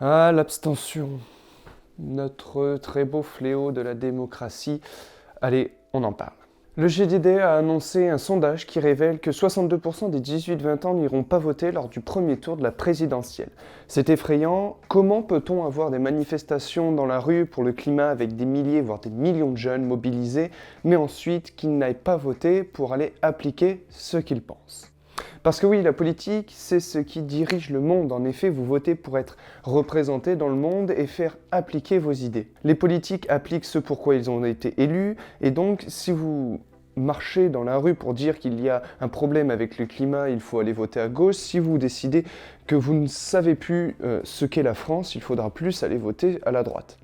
Ah, l'abstention, notre très beau fléau de la démocratie. Allez, on en parle. Le GDD a annoncé un sondage qui révèle que 62% des 18-20 ans n'iront pas voter lors du premier tour de la présidentielle. C'est effrayant. Comment peut-on avoir des manifestations dans la rue pour le climat avec des milliers, voire des millions de jeunes mobilisés, mais ensuite qu'ils n'aillent pas voter pour aller appliquer ce qu'ils pensent? Parce que oui, la politique, c'est ce qui dirige le monde. En effet, vous votez pour être représenté dans le monde et faire appliquer vos idées. Les politiques appliquent ce pourquoi ils ont été élus, et donc si vous marchez dans la rue pour dire qu'il y a un problème avec le climat, il faut aller voter à gauche. Si vous décidez que vous ne savez plus ce qu'est la France, il faudra plus aller voter à la droite.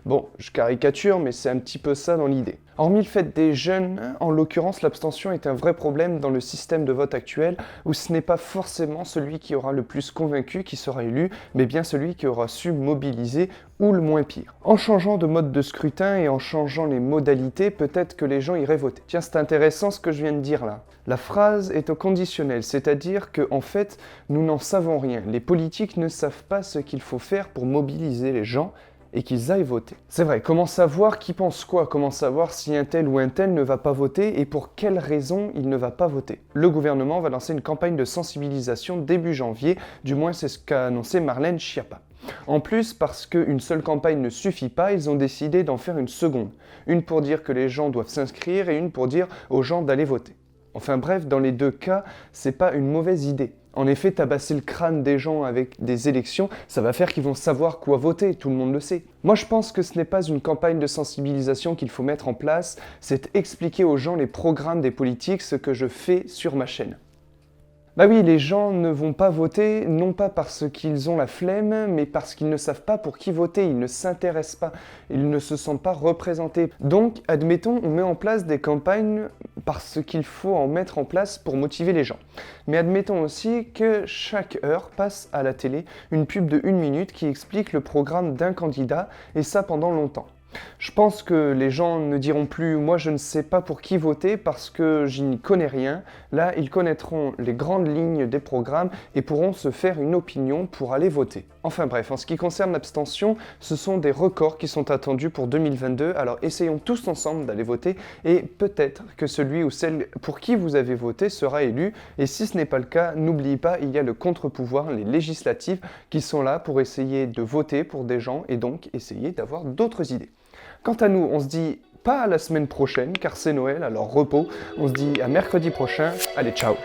Bon, je caricature, mais c'est un petit peu ça dans l'idée. Hormis le fait des jeunes, en l'occurrence, l'abstention est un vrai problème dans le système de vote actuel, où ce n'est pas forcément celui qui aura le plus convaincu qui sera élu, mais bien celui qui aura su mobiliser ou le moins pire. En changeant de mode de scrutin et en changeant les modalités, peut-être que les gens iraient voter. Tiens, c'est intéressant ce que je viens de dire là. La phrase est au conditionnel, c'est-à-dire que en fait, nous n'en savons rien. Les politiques ne savent pas ce qu'il faut faire pour mobiliser les gens et qu'ils aillent voter. C'est vrai, comment savoir qui pense quoi? Comment savoir si un tel ou un tel ne va pas voter et pour quelles raisons il ne va pas voter? Le gouvernement va lancer une campagne de sensibilisation début janvier, du moins c'est ce qu'a annoncé Marlène Schiappa. En plus, parce qu'une seule campagne ne suffit pas, ils ont décidé d'en faire une seconde. Une pour dire que les gens doivent s'inscrire et une pour dire aux gens d'aller voter. Enfin bref, dans les deux cas, c'est pas une mauvaise idée. En effet, tabasser le crâne des gens avec des élections, ça va faire qu'ils vont savoir quoi voter, tout le monde le sait. Moi je pense que ce n'est pas une campagne de sensibilisation qu'il faut mettre en place, c'est expliquer aux gens les programmes des politiques, ce que je fais sur ma chaîne. Bah oui, les gens ne vont pas voter, non pas parce qu'ils ont la flemme, mais parce qu'ils ne savent pas pour qui voter, ils ne s'intéressent pas, ils ne se sentent pas représentés. Donc, admettons, on met en place des campagnes parce qu'il faut en mettre en place pour motiver les gens. Mais admettons aussi que chaque heure passe à la télé une pub de 1 minute qui explique le programme d'un candidat, et ça pendant longtemps. Je pense que les gens ne diront plus « moi je ne sais pas pour qui voter parce que je n'y connais rien ». Là, ils connaîtront les grandes lignes des programmes et pourront se faire une opinion pour aller voter. Enfin bref, en ce qui concerne l'abstention, ce sont des records qui sont attendus pour 2022, alors essayons tous ensemble d'aller voter et peut-être que celui ou celle pour qui vous avez voté sera élu, et si ce n'est pas le cas, n'oubliez pas, il y a le contre-pouvoir, les législatives, qui sont là pour essayer de voter pour des gens et donc essayer d'avoir d'autres idées. Quant à nous, on se dit pas à la semaine prochaine, car c'est Noël, alors repos. On se dit à mercredi prochain. Allez, ciao!